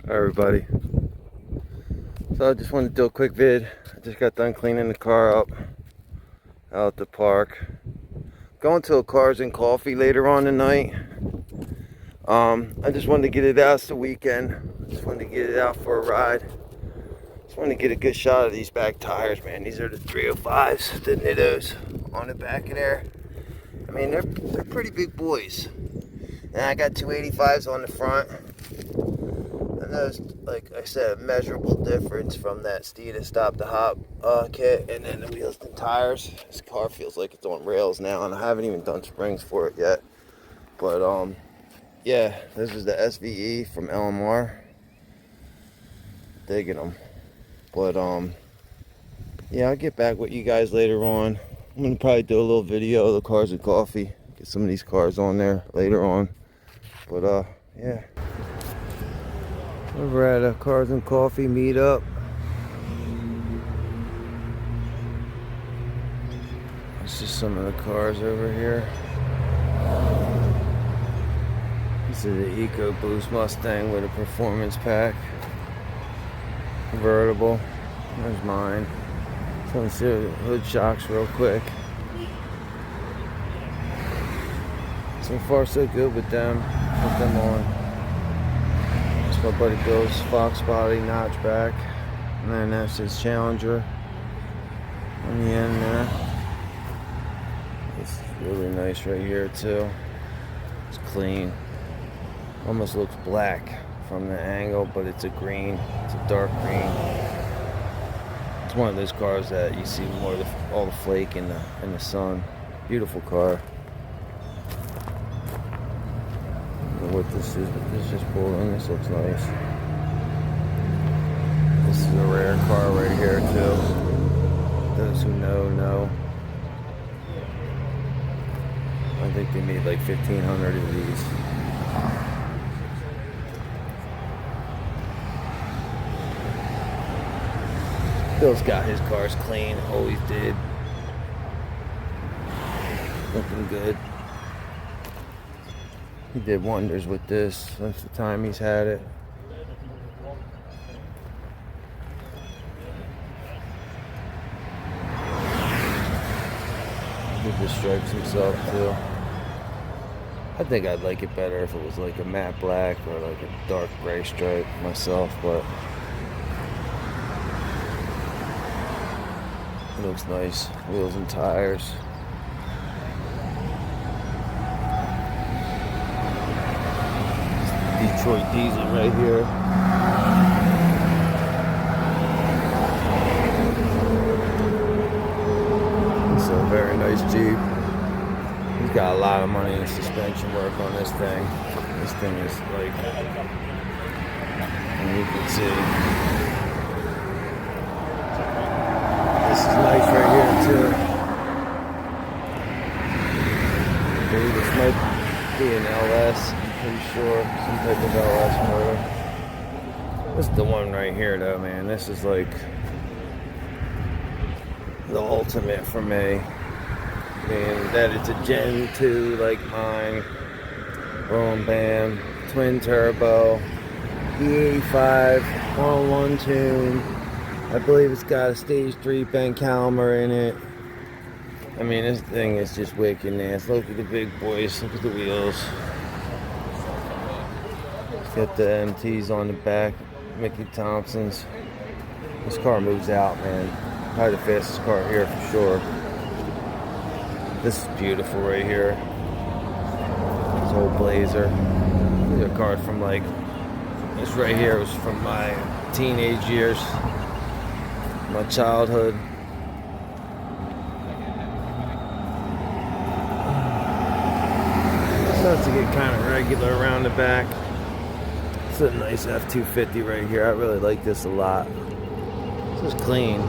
Hi everybody. So I just wanted to do a quick vid. I just got done cleaning the car up out at the park. Going to a Cars and Coffee later on tonight. I just wanted to get it out. It's the weekend. I just wanted to get it out for a ride. Just wanted to get a good shot of these back tires, man. These are the 305s, the Nittos on the back of there. I mean, they're pretty big boys. And I got 285s on the front. And there's, like I said, a measurable difference from that Steeda Stop the Hop kit and then the wheels and tires. This car feels like it's on rails now, and I haven't even done springs for it yet. But yeah, this is the SVE from LMR. Digging them. But yeah, I'll get back with you guys later on. I'm gonna probably do a little video of the Cars and Coffee. Get some of these cars on there later on. But yeah. Over at a Cars and Coffee meetup. This is some of the cars over here. This is the EcoBoost Mustang with a performance pack. Convertible. There's mine. So let's see the hood shocks real quick. So far so good with them. Put them on. That's my buddy Bill's Fox body notchback. And then that's his Challenger on the end there. It's really nice right here too. It's clean. Almost looks black from the angle, but it's a green. It's a dark green. It's one of those cars that you see more of all the flake in the sun. Beautiful car. I don't know what this is, but this just pulled in. This looks nice. This is a rare car right here too. Those who know. I think they made like 1,500 of these. Bill's got his cars clean, always did. Looking good. He did wonders with this since the time he's had it. He did the stripes himself too. I think I'd like it better if it was like a matte black or like a dark gray stripe myself, but it looks nice. Wheels and tires. Detroit diesel right here. It's a very nice Jeep. He's got a lot of money in suspension work on this thing. This thing is like, and you can see, this is nice right here too. I believe this might be an LS, I'm pretty sure, some type of LS motor. This is the one right here though, man. This is like the ultimate for me. And that it's a Gen 2 like mine. Boom, bam, twin turbo, E85, all one tune. I believe it's got a stage 3 Ben Calmer in it. I mean, this thing is just wicked nasty. Look at the big boys, look at the wheels. It's got the MTs on the back, Mickey Thompson's. This car moves out, man. Probably the fastest car here for sure. This is beautiful right here. This old Blazer. These are cars from like, this right here was from my teenage years, my childhood. Starts to get kind of regular around the back. It's a nice F-250 right here. I really like this a lot. This is clean.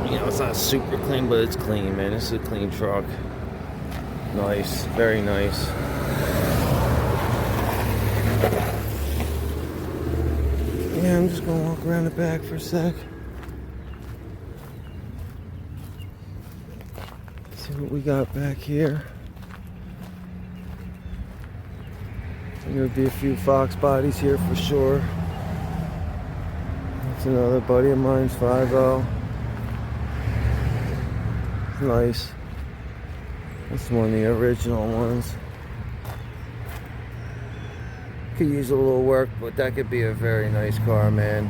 You know, it's not super clean, but it's clean, man. This is a clean truck. Nice, very nice. Yeah, I'm just gonna walk around the back for a sec. See what we got back here. There'll be a few Fox bodies here for sure. That's another buddy of mine's 5.0. It's nice. That's one of the original ones. Could use a little work, but that could be a very nice car, man.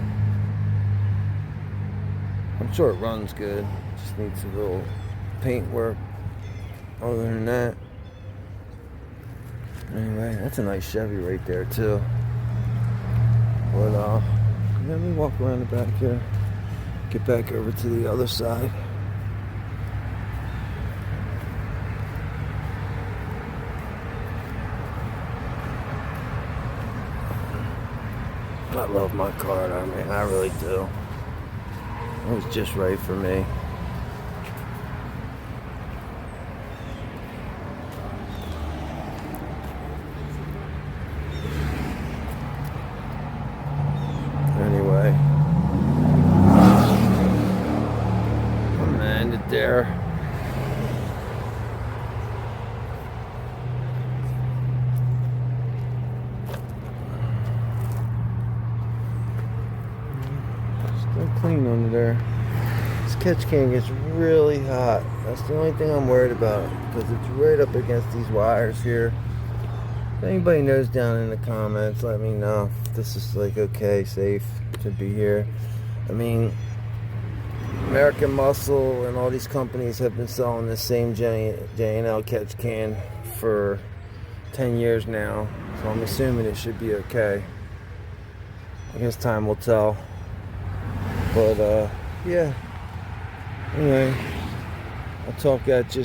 I'm sure it runs good. Just needs a little paint work. Other than that, anyway, that's a nice Chevy right there too. But let me walk around the back here. Get back over to the other side. I love my car, though, man. I really do. It was just right for me. Anyway, I'm gonna end it there. Still clean under there. This catch can gets really hot. That's the only thing I'm worried about, because it's right up against these wires here. If anybody knows down in the comments, let me know if this is like okay, safe to be here. I mean, American Muscle and all these companies have been selling this same J&L catch can for 10 years now, so I'm assuming it should be okay. I guess time will tell. But yeah, anyway, I'll talk at you